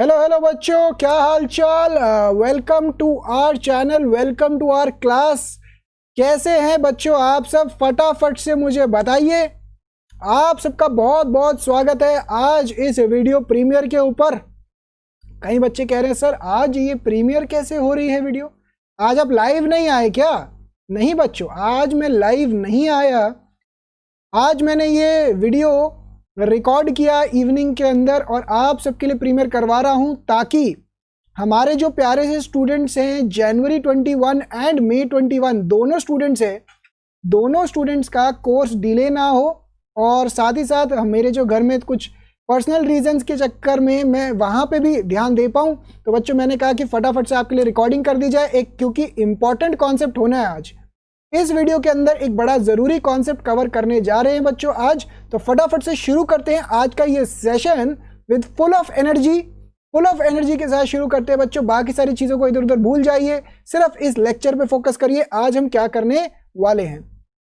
Hello hello बच्चों, क्या हाल चाल। Welcome to our channel, welcome to our class. कैसे हैं बच्चों आप सब? फटाफट से मुझे बताइए। आप सबका बहुत बहुत स्वागत है आज इस वीडियो प्रीमियर के ऊपर। कई बच्चे कह रहे हैं सर आज ये प्रीमियर कैसे हो रही है वीडियो, आज आप लाइव नहीं आए क्या? नहीं बच्चों, आज मैं लाइव नहीं आया। आज मैंने ये वीडियो रिकॉर्ड किया इवनिंग के अंदर और आप सबके लिए प्रीमियर करवा रहा हूं, ताकि हमारे जो प्यारे से स्टूडेंट्स हैं जनवरी 21 एंड मई 21 दोनों स्टूडेंट्स हैं, दोनों स्टूडेंट्स का कोर्स डिले ना हो। और साथ ही साथ मेरे जो घर में कुछ पर्सनल रीजंस के चक्कर में मैं वहां पे भी ध्यान दे पाऊं, तो बच्चों मैंने कहा कि फटाफट से आपके लिए रिकॉर्डिंग कर दी जाए एक, क्योंकि इंपॉर्टेंट कॉन्सेप्ट होना है आज। इस वीडियो के अंदर एक बड़ा ज़रूरी कॉन्सेप्ट कवर करने जा रहे हैं बच्चों आज। तो फटाफट से शुरू करते हैं आज का ये session with full of energy के साथ शुरू करते हैं बच्चों। बाकी सारी चीज़ों को इधर उधर भूल जाइए, सिर्फ इस लेक्चर पे फोकस करिए। आज हम क्या करने वाले हैं,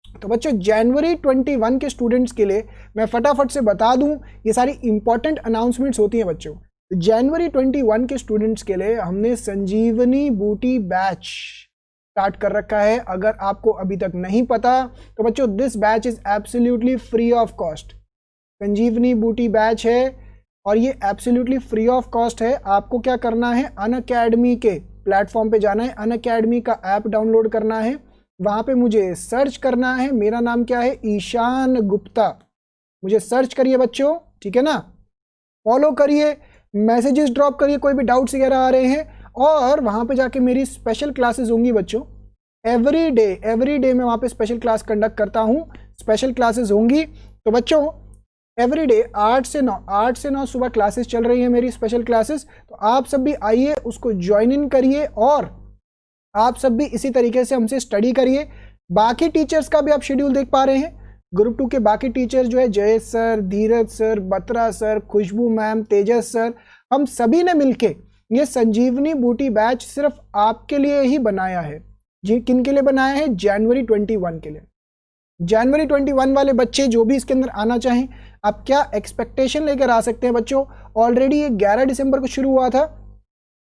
तो बच्चों जनवरी 21 के स्टूडेंट्स के लिए मैं फटाफट से बता दूं, ये सारी इंपॉर्टेंट अनाउंसमेंट्स होती हैं बच्चों। जनवरी 21 के स्टूडेंट्स के लिए हमने संजीवनी बूटी बैच स्टार्ट कर रखा है। अगर आपको अभी तक नहीं पता तो बच्चों this batch is absolutely free of cost. Sanjeevani Booti batch है और ये एब्सोल्युटली फ्री ऑफ कॉस्ट है। आपको क्या करना है, अनअकैडमी के प्लेटफॉर्म पे जाना है, अनअकैडमी का ऐप डाउनलोड करना है, वहां पे मुझे सर्च करना है। मेरा नाम क्या है, ईशान गुप्ता। मुझे सर्च करिए बच्चों, ठीक है ना, फॉलो करिए, मैसेजेस ड्रॉप करिए कोई भी डाउट्स वगैरह आ रहे हैं, और वहां पे जाके मेरी स्पेशल क्लासेस होंगी बच्चों। एवरी डे मैं वहां पे स्पेशल क्लास कंडक्ट करता हूं, स्पेशल क्लासेस होंगी। तो बच्चों एवरी डे 8 से 9 सुबह क्लासेस चल रही हैं मेरी स्पेशल क्लासेस। तो आप सब भी आइए, उसको ज्वाइन इन करिए और आप सब भी इसी तरीके से हमसे स्टडी करिए। बाकी टीचर्स का भी आप शेड्यूल देख पा रहे हैं। ग्रुप 2 के बाकी टीचर्स जो है, जयेश सर, धीरज सर, बत्रा सर, खुशबू मैम, तेजस सर, हम सभी ने मिलके ये संजीवनी बूटी बैच सिर्फ आपके लिए ही बनाया है। जी किन के लिए बनाया है? जनवरी 21 के लिए। जनवरी 21 वाले बच्चे जो भी इसके अंदर आना चाहें, आप क्या एक्सपेक्टेशन लेकर आ सकते हैं बच्चों? ऑलरेडी ये 11 दिसंबर को शुरू हुआ था,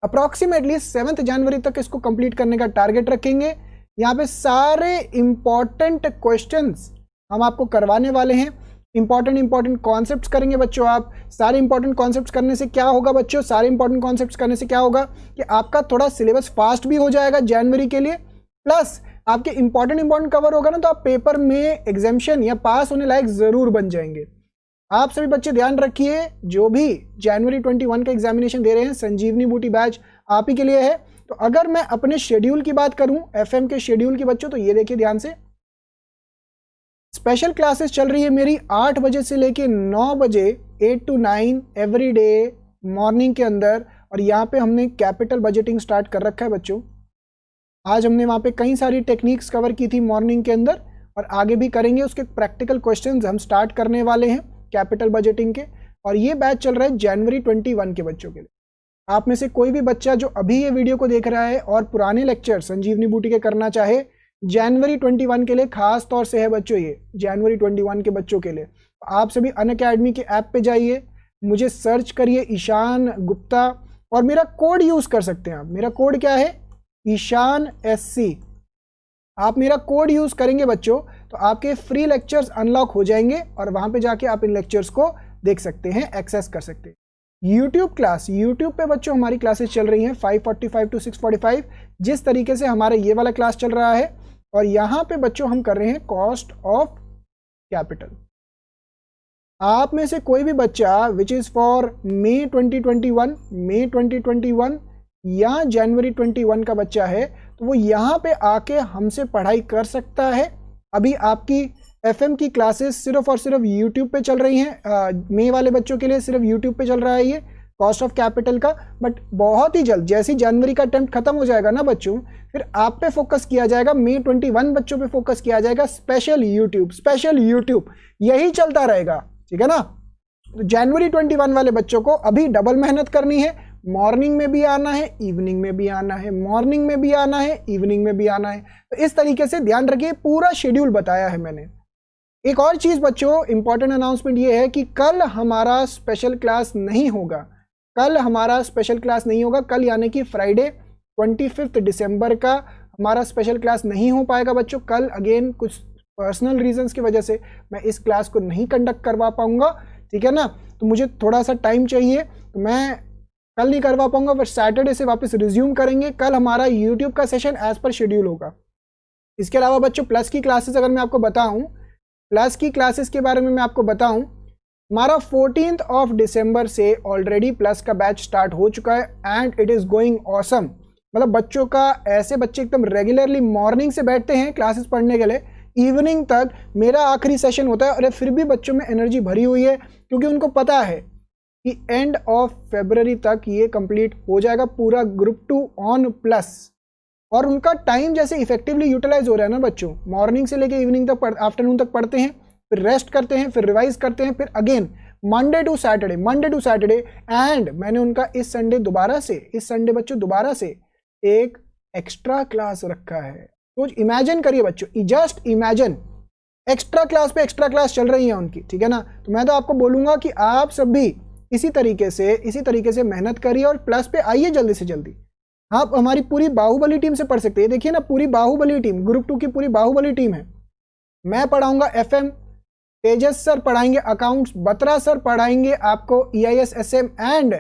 अप्रॉक्सीमेटली 7 जनवरी तक इसको कंप्लीट करने का टारगेट रखेंगे। यहाँ पे सारे इंपॉर्टेंट क्वेश्चंस हम आपको करवाने वाले हैं, इंपॉर्टेंट कॉन्सेप्ट्स करेंगे बच्चों। आप सारे इंपॉर्टेंट कॉन्सेप्ट्स करने से क्या होगा बच्चों, सारे इंपॉर्टेंट कॉन्सेप्ट्स करने से क्या होगा कि आपका थोड़ा सिलेबस फास्ट भी हो जाएगा जनवरी के लिए, प्लस आपके इंपॉर्टेंट कवर होगा ना, तो आप पेपर में एग्जामिशन या पास होने लायक जरूर बन जाएंगे। आप सभी बच्चे ध्यान रखिए, जो भी जनवरी 21 का एग्जामिनेशन दे रहे हैं, संजीवनी बूटी बैच आप ही के लिए है। तो अगर मैं अपने शेड्यूल की बात करूं, एफएम के शेड्यूल की बच्चों, तो ये देखिए ध्यान से, स्पेशल क्लासेस चल रही है मेरी 8 बजे से लेके 9 बजे, 8 to 9 एवरी डे मॉर्निंग के अंदर। और यहाँ पे हमने कैपिटल बजटिंग स्टार्ट कर रखा है बच्चों। आज हमने वहाँ पे कई सारी टेक्निक्स कवर की थी मॉर्निंग के अंदर, और आगे भी करेंगे। उसके प्रैक्टिकल क्वेश्चंस हम स्टार्ट करने वाले हैं कैपिटल बजटिंग के। और ये बैच चल रहा है जनवरी 21 के बच्चों के लिए। आप में से कोई भी बच्चा जो अभी ये वीडियो को देख रहा है और पुराने लेक्चर संजीवनी बूटी के करना चाहे, जनवरी 21 के लिए खास तौर से है बच्चों, ये जनवरी 21 के बच्चों के लिए। आप सभी अनअकैडमी के ऐप पे जाइए, मुझे सर्च करिए ईशान गुप्ता, और मेरा कोड यूज कर सकते हैं आप। मेरा कोड क्या है? ईशान SC। आप मेरा कोड यूज करेंगे बच्चों तो आपके फ्री लेक्चर्स अनलॉक हो जाएंगे, और वहां पे जाके आप इन लेक्चर्स को देख सकते हैं, एक्सेस कर सकते हैं। यूट्यूब क्लास, यूट्यूब पे बच्चों हमारी क्लासेस चल रही हैं 5:45 to 6:45, जिस तरीके से हमारा ये वाला क्लास चल रहा है। और यहाँ पे बच्चों हम कर रहे हैं कॉस्ट ऑफ कैपिटल। आप में से कोई भी बच्चा विच इज फॉर मई 2021 या जनवरी 21 का बच्चा है, तो वो यहाँ पे आके हमसे पढ़ाई कर सकता है। अभी आपकी एफएम की क्लासेस सिर्फ और सिर्फ यूट्यूब पे चल रही हैं। मई वाले बच्चों के लिए सिर्फ यूट्यूब पे चल रहा है ये कॉस्ट ऑफ कैपिटल का। बट बहुत ही जल्द जैसे ही जनवरी का अटेम्प्ट खत्म हो जाएगा ना बच्चों, फिर आप पे फोकस किया जाएगा, मई 21 बच्चों पे फोकस किया जाएगा, स्पेशल यूट्यूब यही चलता रहेगा, ठीक है ना। तो जनवरी 21 वाले बच्चों को अभी डबल मेहनत करनी है, मॉर्निंग में भी आना है, इवनिंग में भी आना है, मॉर्निंग में भी आना है, इवनिंग में भी आना है। तो इस तरीके से ध्यान रखिए, पूरा शेड्यूल बताया है मैंने। एक और चीज बच्चों, इंपॉर्टेंट अनाउंसमेंट ये है कि कल हमारा स्पेशल क्लास नहीं होगा। कल हमारा स्पेशल क्लास नहीं होगा, कल यानी कि फ्राइडे 25 दिसंबर का हमारा स्पेशल क्लास नहीं हो पाएगा बच्चों। कल अगेन कुछ पर्सनल रीजंस की वजह से मैं इस क्लास को नहीं कंडक्ट करवा पाऊंगा, ठीक है ना। तो मुझे थोड़ा सा टाइम चाहिए, तो मैं कल नहीं करवा पाऊंगा, बट सैटरडे से वापस रिज्यूम करेंगे। कल हमारा यूट्यूब का सेशन एज पर शेड्यूल होगा। इसके अलावा बच्चों प्लस की क्लासेस अगर मैं आपको बताऊं, प्लस की क्लासेस के बारे में मैं आपको बताऊं, हमारा 14 दिसंबर से ऑलरेडी प्लस का बैच स्टार्ट हो चुका है and it is going awesome. मतलब बच्चों का, ऐसे बच्चे एकदम रेगुलरली मॉर्निंग से बैठते हैं क्लासेस पढ़ने के लिए, इवनिंग तक मेरा आखिरी सेशन होता है, और फिर भी बच्चों में एनर्जी भरी हुई है, क्योंकि उनको पता है कि एंड ऑफ फरवरी तक ये कंप्लीट हो जाएगा पूरा ग्रुप 2 ऑन प्लस। और उनका टाइम जैसे इफेक्टिवली यूटिलाइज हो रहा है ना बच्चों, मॉर्निंग से लेके इवनिंग तक आफ्टरनून तक पढ़ते हैं, फिर रेस्ट करते हैं, फिर रिवाइज करते हैं, फिर again Monday to Saturday, and मैंने उनका इस संडे बच्चों दोबारा से एक एक्स्ट्रा क्लास रखा है। तो इमेजिन करिए बच्चों, जस्ट इमेजिन, एक्स्ट्रा क्लास पे एक्स्ट्रा क्लास चल रही है उनकी, ठीक है ना। तो मैं तो आपको बोलूंगा कि आप सब भी इसी तरीके से मेहनत करिए और प्लस पे आइए जल्दी से जल्दी। आप हमारी पूरी बाहुबली टीम से पढ़ सकते हैं, देखिए ना, पूरी बाहुबली टीम, ग्रुप 2 की पूरी बाहुबली टीम है। मैं पढ़ाऊंगा FM, तेजस सर पढ़ाएंगे अकाउंट्स, बत्रा सर पढ़ाएंगे आपको EIS SM, and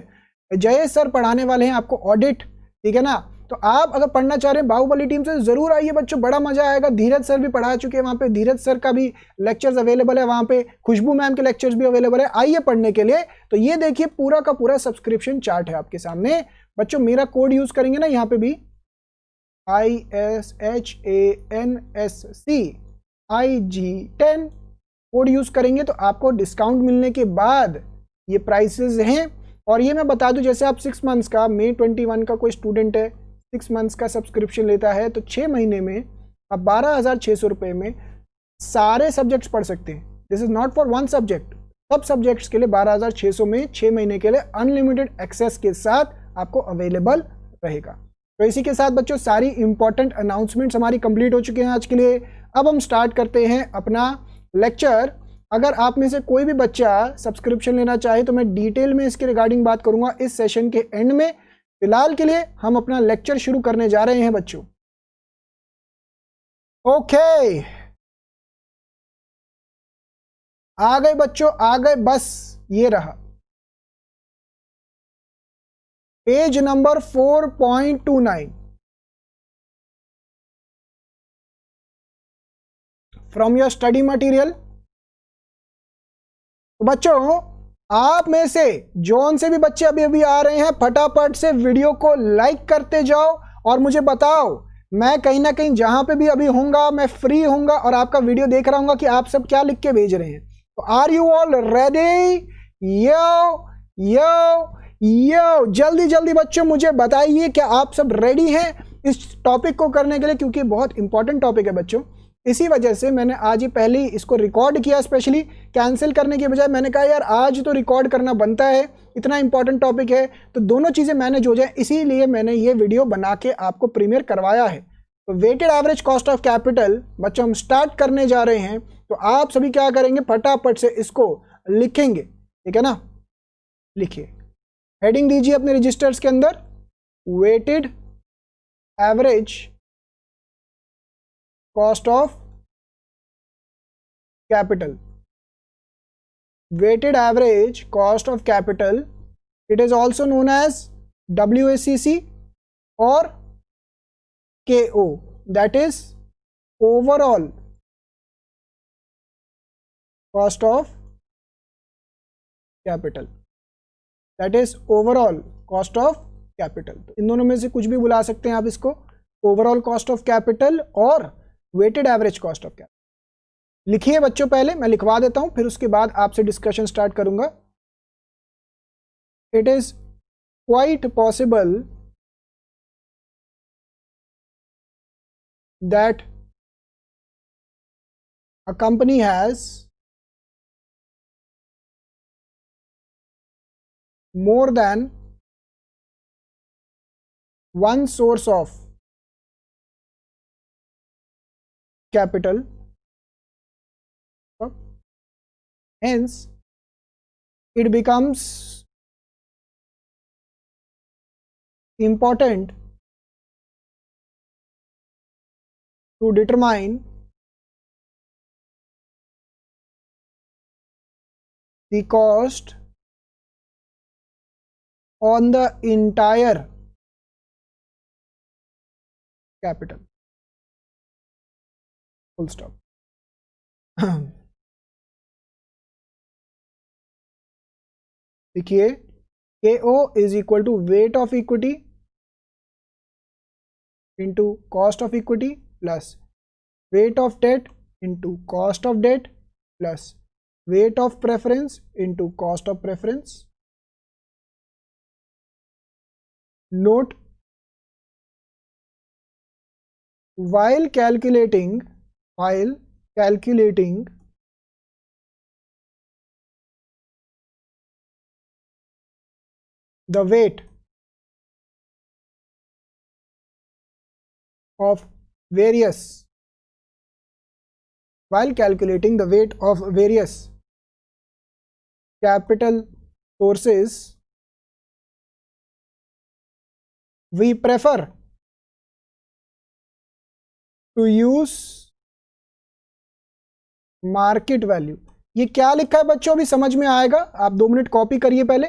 Jayesh sir पढ़ाने वाले हैं आपको ऑडिट, ठीक है ना। तो आप अगर पढ़ना चाह रहे हैं बाहुबली टीम से, जरूर आइए बच्चों, बड़ा मजा आएगा। धीरज सर भी पढ़ा चुके हैं वहाँ पे, धीरज सर का भी लेक्चर्स अवेलेबल है वहाँ पे, खुशबू मैम के लेक्चर्स भी अवेलेबल है, आइए पढ़ने के लिए। तो ये देखिए पूरा का पूरा सब्सक्रिप्शन चार्ट है आपके सामने बच्चों। मेरा कोड यूज करेंगे ना यहाँ पे भी, ISHANSCIG10 कोड यूज करेंगे तो आपको डिस्काउंट मिलने के बाद ये प्राइसेस हैं। और ये मैं बता दूं, जैसे आप 6 मंथ्स का, May 21 का कोई स्टूडेंट है, 6 मंथ्स का सब्सक्रिप्शन लेता है, तो 6 महीने में आप 12,600 रुपये में सारे सब्जेक्ट्स पढ़ सकते हैं। This is not for one subject, सब सब्जेक्ट्स के लिए 12,600 में 6 महीने के लिए अनलिमिटेड एक्सेस के साथ आपको अवेलेबल रहेगा। तो इसी के साथ बच्चों सारी इंपॉर्टेंट अनाउंसमेंट्स हमारी कंप्लीट हो चुके हैं आज के लिए। अब हम स्टार्ट करते हैं अपना लेक्चर। अगर आप में से कोई भी बच्चा सब्सक्रिप्शन लेना चाहे तो मैं डिटेल में इसके रिगार्डिंग बात करूंगा इस सेशन के एंड में। फिलहाल के लिए हम अपना लेक्चर शुरू करने जा रहे हैं बच्चों। ओके, आ गए बच्चों, आ गए, बस ये रहा page number 4.29 from your study material. तो बच्चों आप में से जौन से भी बच्चे अभी अभी आ रहे हैं, फटाफट से वीडियो को लाइक करते जाओ और मुझे बताओ, मैं कहीं ना कहीं जहां पे भी अभी होऊंगा मैं फ्री होऊंगा और आपका वीडियो देख रहा हूंगा कि आप सब क्या लिख के भेज रहे हैं। तो आर यू ऑल रेडी? यो यो यो, जल्दी जल्दी बच्चों मुझे बताइए क्या आप सब रेडी हैं इस टॉपिक को करने के लिए, क्योंकि बहुत इंपॉर्टेंट टॉपिक है बच्चों। इसी वजह से मैंने आज ही पहले ही इसको रिकॉर्ड किया, स्पेशली कैंसिल करने के बजाय मैंने कहा यार आज तो रिकॉर्ड करना बनता है, इतना इंपॉर्टेंट टॉपिक है, तो दोनों चीज़ें मैनेज हो जाए, इसीलिए मैंने ये वीडियो बना के आपको प्रीमियर करवाया है। तो weighted average cost of capital बच्चों हम स्टार्ट करने जा रहे हैं। तो आप सभी क्या करेंगे, फटाफट से इसको लिखेंगे, ठीक है ना। लिखिए, हेडिंग दीजिए अपने रजिस्टर्स के अंदर, weighted average cost of capital, weighted average cost of capital, it is also known as WACC or KO, that is overall cost of capital, that is overall cost of capital। तो इन दोनों में से कुछ भी बुला सकते हैं आप इसको, ओवरऑल कॉस्ट ऑफ कैपिटल और weighted average cost of capital. लिखिए बच्चों, पहले मैं लिखवा देता हूं, फिर उसके बाद आपसे डिस्कशन स्टार्ट करूंगा। It is quite possible that a company has more than one source of capital, hence it becomes important to determine the cost on the entire capital. Full stop. देखिए KO is equal to weight of equity into cost of equity plus weight of debt into cost of debt plus weight of preference into cost of preference. Note, while calculating the weight of various capital sources, we prefer to use market value. ये क्या लिखा है बच्चों, अभी समझ में आएगा। आप 2 मिनट कॉपी करिए पहले।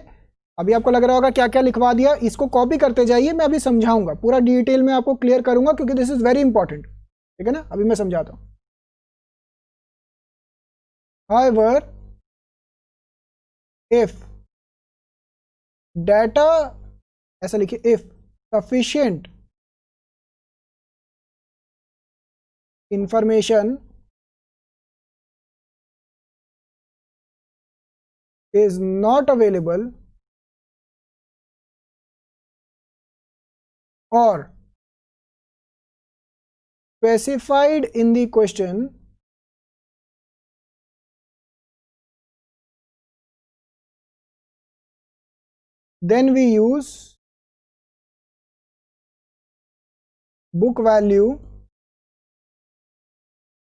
अभी आपको लग रहा होगा क्या क्या लिखवा दिया, इसको कॉपी करते जाइए, मैं अभी समझाऊंगा, पूरा डिटेल में आपको क्लियर करूंगा, क्योंकि दिस इज वेरी इंपॉर्टेंट। ठीक है ना, अभी मैं समझाता हूं। However, if data, ऐसा लिखिए, if sufficient information is not available or specified in the question, then we use book value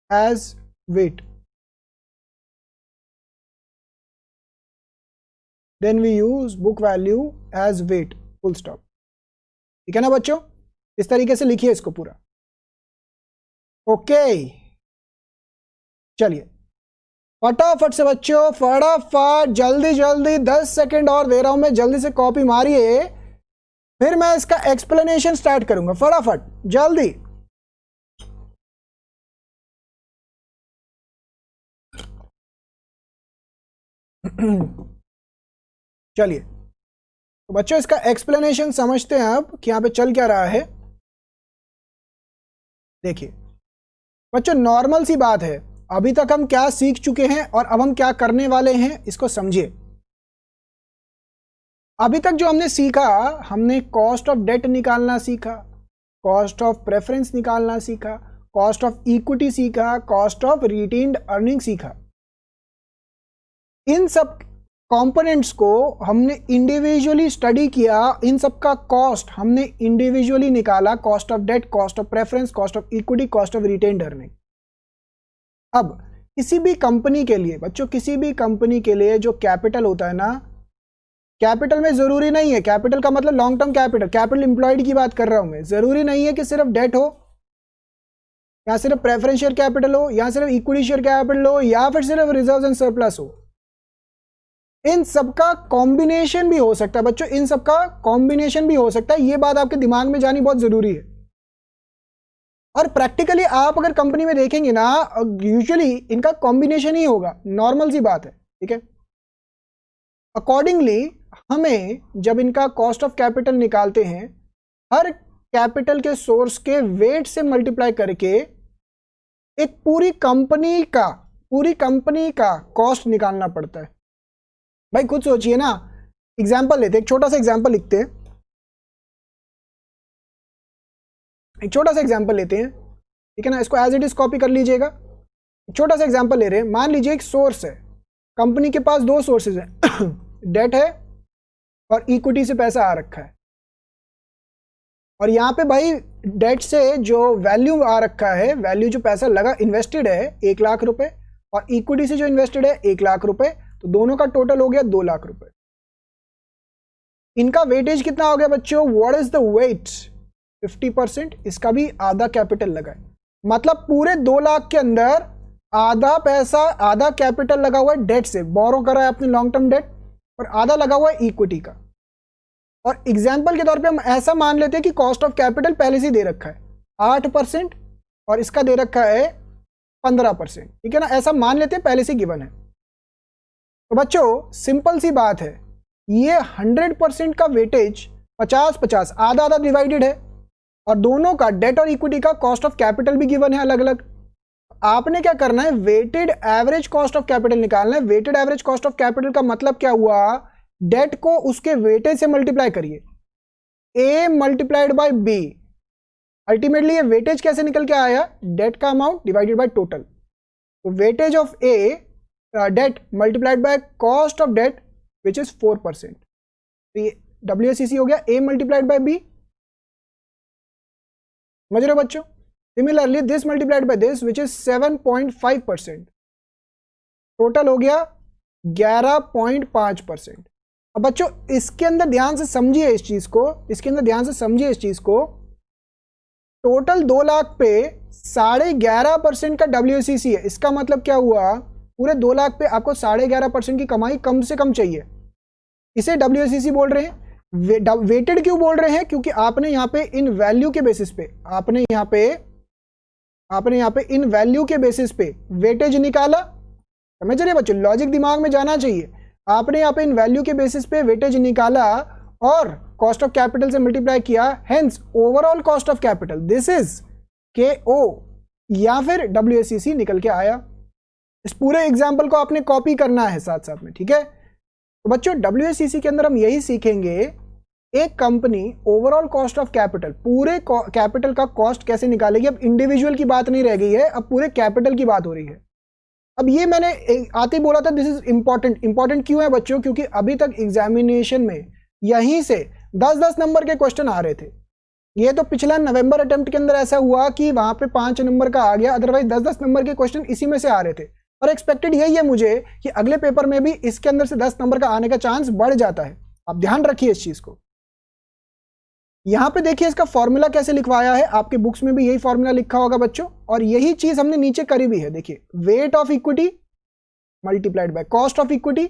as weight. Then we use book value as weight. Full stop. ठीक है ना बच्चों, इस तरीके से लिखिए इसको पूरा। ओके, चलिए फटाफट से बच्चों, फटाफट, जल्दी जल्दी, 10 सेकंड और दे रहा हूं मैं, जल्दी से कॉपी मारिए, फिर मैं इसका एक्सप्लेनेशन स्टार्ट करूंगा। फटाफट जल्दी। चलिए तो बच्चों इसका एक्सप्लेनेशन समझते हैं अब कि यहां पे चल क्या रहा है। देखिए बच्चों, नॉर्मल सी बात है, अभी तक हम क्या सीख चुके हैं और अब हम क्या करने वाले हैं, इसको समझिए। अभी तक जो हमने सीखा, हमने कॉस्ट ऑफ डेट निकालना सीखा, कॉस्ट ऑफ प्रेफरेंस निकालना सीखा, कॉस्ट ऑफ इक्विटी सीखा, कॉस्ट ऑफ रिटेन्ड अर्निंग सीखा। इन सब कंपोनेंट्स को हमने इंडिविजुअली स्टडी किया, इन सब का कॉस्ट हमने इंडिविजुअली निकाला, cost of debt, cost of preference, cost of equity, cost of retained earning. अब किसी भी कंपनी के लिए बच्चों, किसी भी कंपनी के लिए जो कैपिटल होता है ना, कैपिटल में जरूरी नहीं है, कैपिटल का मतलब long term capital, capital employed की बात कर रहा हूं मैं, जरूरी नहीं है कि सिर्फ डेट हो, या सिर्फ प्रेफरेंस शेयर कैपिटल हो, या सिर्फ इक्विटी शेयर कैपिटल हो, या फिर सिर्फ रिजर्व्स एंड सरप्लस हो। इन सबका कॉम्बिनेशन भी हो सकता है बच्चों, इन सबका कॉम्बिनेशन भी हो सकता है, ये बात आपके दिमाग में जानी बहुत जरूरी है। और प्रैक्टिकली आप अगर कंपनी में देखेंगे ना, यूजुअली इनका कॉम्बिनेशन ही होगा, नॉर्मल सी बात है। ठीक है, अकॉर्डिंगली हमें जब इनका कॉस्ट ऑफ कैपिटल निकालते हैं, हर कैपिटल के सोर्स के वेट से मल्टीप्लाई करके एक पूरी कंपनी का कॉस्ट निकालना पड़ता है। भाई खुद सोचिए ना, एग्जाम्पल लेते हैं, एक छोटा सा एग्जाम्पल लिखते हैं, एक छोटा सा एग्जाम्पल लेते हैं। ठीक है ना, इसको एज इट इज कॉपी कर लीजिएगा। छोटा सा एग्जाम्पल ले रहे हैं, मान लीजिए एक सोर्स है, कंपनी के पास 2 सोर्सेज हैं डेट है और इक्विटी से पैसा आ रखा है। और यहाँ पे भाई डेट से जो वैल्यू आ रखा है, वैल्यू जो पैसा लगा इन्वेस्टेड है 1 लाख रुपए, और इक्विटी से जो इन्वेस्टेड है 1 लाख रुपए, तो दोनों का टोटल हो गया 2 लाख रुपए। इनका वेटेज कितना हो गया बच्चों, व्हाट इज द वेट, 50%, इसका भी आधा कैपिटल लगा है, मतलब पूरे 2 लाख के अंदर आधा पैसा, आधा कैपिटल लगा हुआ है डेट से, बोरो करा है आपने लॉन्ग टर्म डेट, और आधा लगा हुआ है इक्विटी का। और एग्जाम्पल के तौर पे हम ऐसा मान लेते हैं कि कॉस्ट ऑफ कैपिटल पहले से दे रखा है 8% और इसका दे रखा है 15%, ठीक है ना, ऐसा मान लेते हैं पहले से गिवन है। तो बच्चों सिंपल सी बात है, ये 100% का वेटेज 50-50 आधा आधा डिवाइडेड है, और दोनों का डेट और इक्विटी का कॉस्ट ऑफ कैपिटल भी गिवन है अलग अलग। आपने क्या करना है, weighted average cost of capital निकालना है। Weighted average cost of capital का मतलब क्या हुआ, डेट को उसके वेटेज से मल्टीप्लाई करिए, A multiplied by B, ultimately ये वेटेज कैसे निकल के आया, डेट का अमाउंट डिवाइडेड बाय टोटल। तो weightage of a debt multiplied by cost of debt which is 4%, तो ये WACC हो गया ए मल्टीप्लाइड बाय बी, समझ रहे हो बच्चों। Similarly this multiplied by this which is 7.5%, total हो गया 11.5%। अब बच्चों इसके अंदर ध्यान से समझिए इस चीज को, इसके अंदर ध्यान से समझिए इस चीज को, टोटल 2 लाख पे 11.5% का WACC है, इसका मतलब क्या हुआ, पूरे 2 लाख पे आपको 11.5% की कमाई कम से कम चाहिए, इसे WACC बोल रहे हैं। वेटेड क्यों बोल रहे हैं, क्योंकि आपने यहाँ पे इन वैल्यू के बेसिस पे, आपने यहाँ पे इन वैल्यू के बेसिस पे वेटेज निकाला, समझ रहे बच्चों, लॉजिक दिमाग में जाना चाहिए। आपने यहाँ पे इन वैल्यू के बेसिस पे वेटेज निकाला और कॉस्ट ऑफ कैपिटल से मल्टीप्लाई किया, hence overall cost of capital this is KO या फिर WACC निकल के आया। इस पूरे एग्जाम्पल को आपने कॉपी करना है साथ साथ में, ठीक है। तो बच्चों WACC के अंदर हम यही सीखेंगे, एक company overall cost of capital, पूरे कैपिटल का कॉस्ट कैसे निकालेगी। अब इंडिविजुअल की बात नहीं रह गई है, अब पूरे कैपिटल की बात हो रही है। अब ये मैंने आते बोला था दिस इज इंपॉर्टेंट। इंपॉर्टेंट क्यों है बच्चों, क्योंकि अभी तक एग्जामिनेशन में यहीं से 10-10 नंबर के क्वेश्चन आ रहे थे। ये तो पिछला नवंबर अटेम्प्ट के अंदर ऐसा हुआ कि वहां पे 5 नंबर का आ गया, अदरवाइज 10-10 नंबर के क्वेश्चन इसी में से आ रहे थे। और एक्सपेक्टेड यही है मुझे कि अगले पेपर में भी इसके अंदर से 10 नंबर का आने का चांस बढ़ जाता है। आप ध्यान रखिए इस चीज को। यहां पे देखिए इसका फॉर्मूला कैसे लिखवाया है, आपके बुक्स में भी यही फॉर्मूला लिखा होगा बच्चों, और यही चीज हमने नीचे करी भी है। देखिए wait of equity multiplied by cost of equity,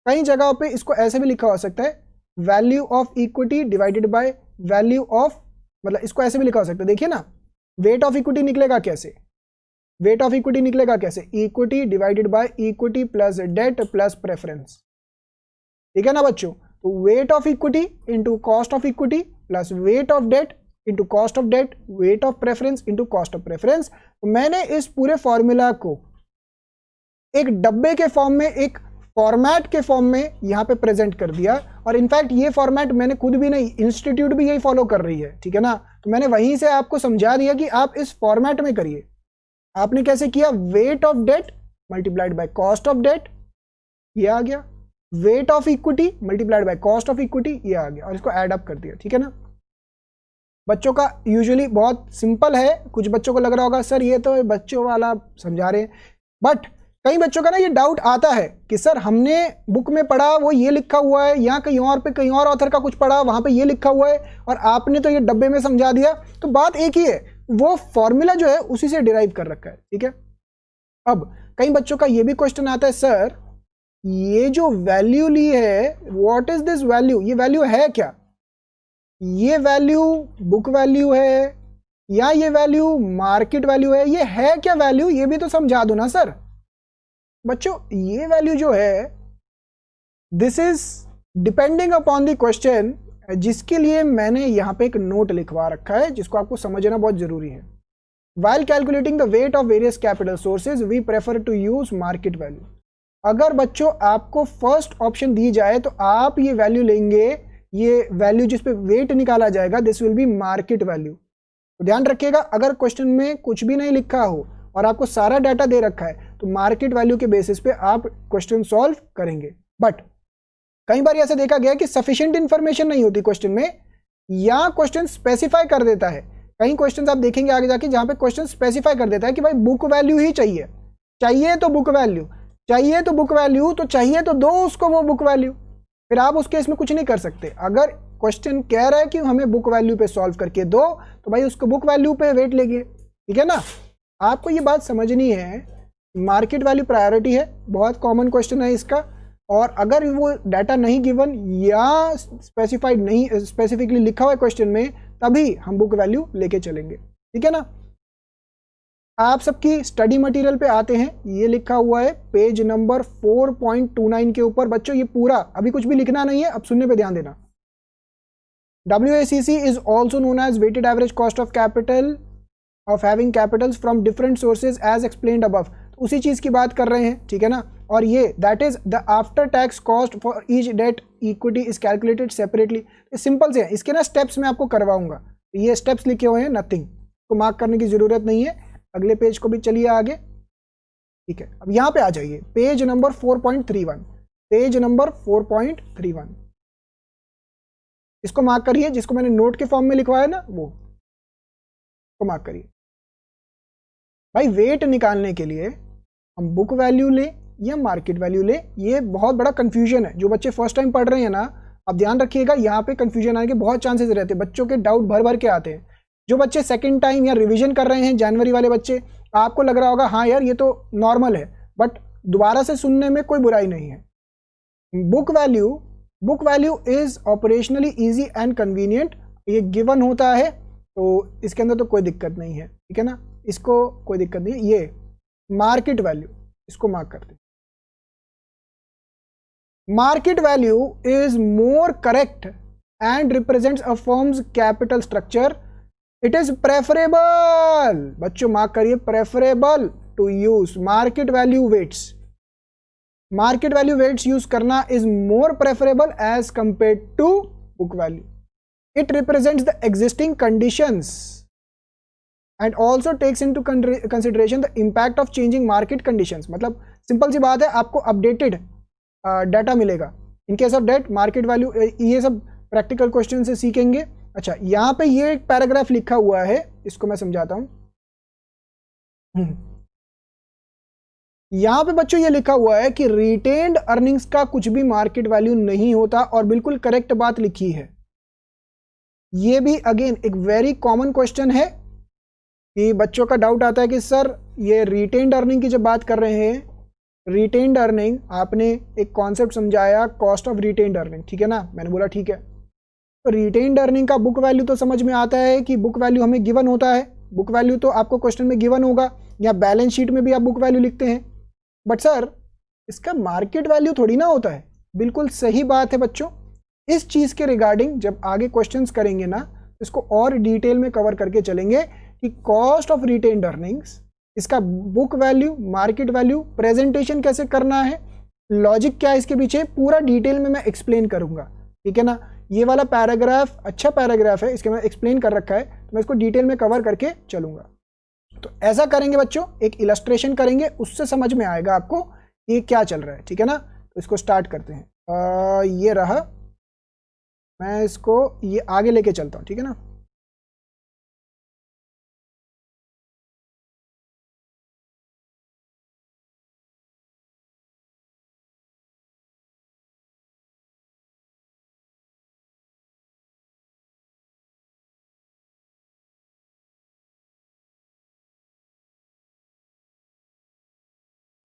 कई जगहों पे इसको ऐसे भी लिखा हो सकता है, value of equity divided by value of, मतलब इसको ऐसे भी लिखा हो सकता है। देखिए ना, वेट ऑफ इक्विटी निकलेगा कैसे, वेट ऑफ इक्विटी निकलेगा कैसे, equity divided by equity plus debt plus preference, ठीक है ना बच्चों। तो weight of equity into cost of equity plus weight of debt into cost of debt, weight of preference into cost of preference. तो मैंने इस पूरे फॉर्मूला को एक डब्बे के फॉर्म में, एक फॉर्मेट के फॉर्म में यहां पे प्रेजेंट कर दिया। और इनफैक्ट ये फॉर्मेट मैंने खुद भी नहीं, इंस्टीट्यूट भी यही फॉलो कर रही है, ठीक है ना। तो मैंने वहीं से आपको समझा दिया कि आप इस फॉर्मेट में करिए। आपने कैसे किया, weight of debt multiplied by cost of debt, ये आ गया, weight of equity multiplied by cost of equity, ये आ गया, और इसको ऐड अप कर दिया, ठीक है ना। बच्चों का यूजुअली बहुत सिंपल है, कुछ बच्चों को लग रहा होगा सर ये तो बच्चों वाला समझा रहे हैं, बट कई बच्चों का ना ये डाउट आता है कि सर हमने बुक में पढ़ा वो ये लिखा हुआ है, यहाँ कहीं और पे कहीं और ऑथर का कुछ पढ़ा वहां पे ये लिखा हुआ है, और आपने तो ये डब्बे में समझा दिया। तो बात एक ही है, वो फॉर्मूला जो है उसी से डिराइव कर रखा है, ठीक है। अब कई बच्चों का ये भी क्वेश्चन आता है, सर ये जो वैल्यू ली है, व्हाट इज दिस वैल्यू, ये वैल्यू है क्या, ये वैल्यू बुक वैल्यू है या ये वैल्यू मार्केट वैल्यू है, ये है क्या वैल्यू, ये भी तो समझा दो ना सर। बच्चों ये वैल्यू जो है this is depending upon the question, जिसके लिए मैंने यहाँ पे एक नोट लिखवा रखा है जिसको आपको समझना बहुत जरूरी है। While calculating the weight of various capital sources, we prefer to use market value. अगर बच्चों आपको फर्स्ट ऑप्शन दी जाए तो आप ये वैल्यू लेंगे, ये वैल्यू जिस पे वेट निकाला जाएगा this will be market value. तो ध्यान रखिएगा, अगर क्वेश्चन में कुछ भी नहीं लिखा हो और आपको सारा डाटा दे रखा है तो मार्केट वैल्यू के बेसिस पे आप क्वेश्चन सॉल्व करेंगे। बट कई बार ऐसा देखा गया कि सफिशिएंट इंफॉर्मेशन नहीं होती क्वेश्चन में, या क्वेश्चन स्पेसिफाई कर देता है। कई क्वेश्चन आप देखेंगे आगे जाके जहां पे क्वेश्चन स्पेसिफाई कर देता है कि भाई बुक वैल्यू ही चाहिए, चाहिए तो बुक वैल्यू, चाहिए तो बुक वैल्यू, तो चाहिए तो दो उसको वो बुक वैल्यू, फिर आप उस केस में कुछ नहीं कर सकते। अगर क्वेश्चन कह रहा है कि हमें बुक वैल्यू पे सॉल्व करके दो, तो भाई उसको बुक वैल्यू पे वेट लेंगे, ठीक है ना। आपको ये बात समझनी है, मार्केट वैल्यू प्रायोरिटी है, बहुत कॉमन क्वेश्चन है इसका। और अगर वो डाटा नहीं गिवन या स्पेसिफाइड नहीं, स्पेसिफिकली लिखा हुआ है क्वेश्चन में, तभी हम बुक वैल्यू लेके चलेंगे, ठीक है ना। आप सबकी स्टडी मटेरियल पे आते हैं, ये लिखा हुआ है पेज नंबर 4.29 के ऊपर। बच्चों ये पूरा अभी कुछ भी लिखना नहीं है, अब सुनने पे ध्यान देना। WACC is also known as weighted average cost of capital of having capitals from different sources as explained above। तो उसी चीज की बात कर रहे हैं, ठीक है ना। और ये that is the after tax cost for each debt equity is calculated separately. Simple से है, इसके ना स्टेप्स मैं आपको करवाऊंगा। ये स्टेप्स लिखे हुए हैं, नथिंग को मार्क करने की जरूरत नहीं है। अगले पेज को भी चलिए आगे, ठीक है। अब यहाँ पे आ जाइए पेज नंबर 4.31, पेज नंबर 4.31 इसको मार्क करिए, जिसको मैंने नोट के फॉर्म में लिखवाया ना वो को मार्क करिए। भाई वेट निकालने के लिए हम बुक वैल्यू ले या मार्केट वैल्यू ले, ये बहुत बड़ा कंफ्यूजन है। जो बच्चे फर्स्ट टाइम पढ़ रहे हैं ना, अब ध्यान रखिएगा, यहाँ पे कंफ्यूजन आने के बहुत चांसेस रहते हैं, बच्चों के डाउट भर भर के आते हैं। जो बच्चे सेकंड टाइम या रिवीजन कर रहे हैं, जनवरी वाले बच्चे, आपको लग रहा होगा हाँ यार ये तो नॉर्मल है, बट दोबारा से सुनने में कोई बुराई नहीं है। Book value is operationally easy and convenient. ये गिवन होता है तो इसके अंदर तो कोई दिक्कत नहीं है, ठीक है ना, इसको कोई दिक्कत नहीं है। ये मार्केट वैल्यू, इसको मार्क करते हैं। Market value is more correct and represents a firm's capital structure. It is preferable, बच्चों मार्क करिए, preferable to use market value weights. Market value weights use करना is more preferable as compare to book value. It represents the existing conditions and also takes into consideration the impact of changing market conditions. मतलब simple सी बात है, आपको updated data मिलेगा। In case of debt market value, ये सब practical question से सीखेंगे। अच्छा, यहाँ पे ये एक पैराग्राफ लिखा हुआ है, इसको मैं समझाता हूं। यहां पे बच्चों ये लिखा हुआ है कि रिटेन्ड अर्निंग्स का कुछ भी मार्केट वैल्यू नहीं होता, और बिल्कुल करेक्ट बात लिखी है। ये भी अगेन एक वेरी कॉमन क्वेश्चन है कि बच्चों का डाउट आता है कि सर ये रिटेन्ड अर्निंग की जब बात कर रहे हैं, रिटेन्ड अर्निंग आपने एक कॉन्सेप्ट समझाया कॉस्ट ऑफ रिटेन्ड अर्निंग, ठीक है ना, मैंने बोला ठीक है। तो रिटेन्ड अर्निंग का बुक वैल्यू तो समझ में आता है कि बुक वैल्यू हमें गिवन होता है, बुक वैल्यू तो आपको क्वेश्चन में गिवन होगा, या बैलेंस शीट में भी आप बुक वैल्यू लिखते हैं। बट सर इसका मार्केट वैल्यू थोड़ी ना होता है। बिल्कुल सही बात है बच्चों। इस चीज़ के रिगार्डिंग जब आगे क्वेश्चंस करेंगे ना, इसको और डिटेल में कवर करके चलेंगे कि कॉस्ट ऑफ रिटेन्ड अर्निंग्स, इसका book value, market value, presentation कैसे करना है, लॉजिक क्या है इसके पीछे, पूरा डिटेल में मैं एक्सप्लेन करूंगा, ठीक है ना। ये वाला पैराग्राफ अच्छा पैराग्राफ है, इसके मैं एक्सप्लेन कर रखा है, तो मैं इसको डिटेल में कवर करके चलूंगा। तो ऐसा करेंगे बच्चों, एक इलस्ट्रेशन करेंगे, उससे समझ में आएगा आपको ये क्या चल रहा है, ठीक है ना। तो इसको स्टार्ट करते हैं। ये रहा, मैं इसको ये आगे लेके चलता हूँ, ठीक है ना।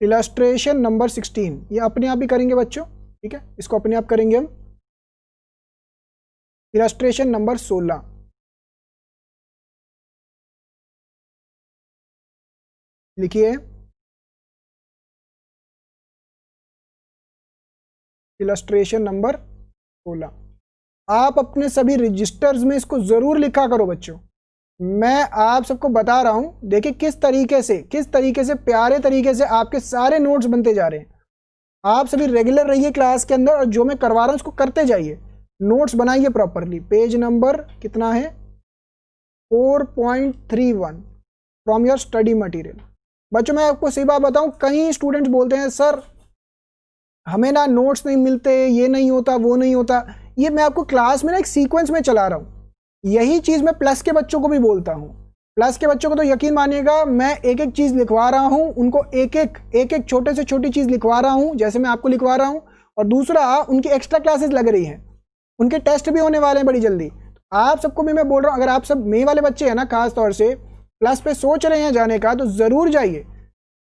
इलस्ट्रेशन नंबर 16 ये अपने आप ही करेंगे बच्चों, ठीक है, इसको अपने आप करेंगे हम। इलस्ट्रेशन नंबर 16 लिखिए। इलस्ट्रेशन नंबर 16 आप अपने सभी रजिस्टर्स में इसको जरूर लिखा करो बच्चों। मैं आप सबको बता रहा हूं, देखिए किस तरीके से प्यारे तरीके से आपके सारे नोट्स बनते जा रहे हैं। आप सभी रेगुलर रहिए क्लास के अंदर, और जो मैं करवा रहा हूं उसको करते जाइए, नोट्स बनाइए प्रॉपरली। पेज नंबर कितना है, 4.31 फ्रॉम योर स्टडी मटेरियल। बच्चों मैं आपको सही बात बताऊं, कई स्टूडेंट्स बोलते हैं सर हमें ना नोट्स नहीं मिलते, ये नहीं होता, वो नहीं होता। ये मैं आपको क्लास में ना एक सीक्वेंस में चला रहा हूं। यही चीज मैं प्लस के बच्चों को भी बोलता हूं। प्लस के बच्चों को तो यकीन मानिएगा, मैं एक एक चीज लिखवा रहा हूं, उनको एक एक छोटे से छोटी चीज लिखवा रहा हूं, जैसे मैं आपको लिखवा रहा हूं। और दूसरा उनकी एक्स्ट्रा क्लासेस लग रही हैं, उनके टेस्ट भी होने वाले हैं बड़ी जल्दी। आप सबको भी मैं बोल रहा हूँ, अगर आप सब मई वाले बच्चे हैं ना, खास तौर से प्लस पे सोच रहे हैं जाने का, तो ज़रूर जाइए।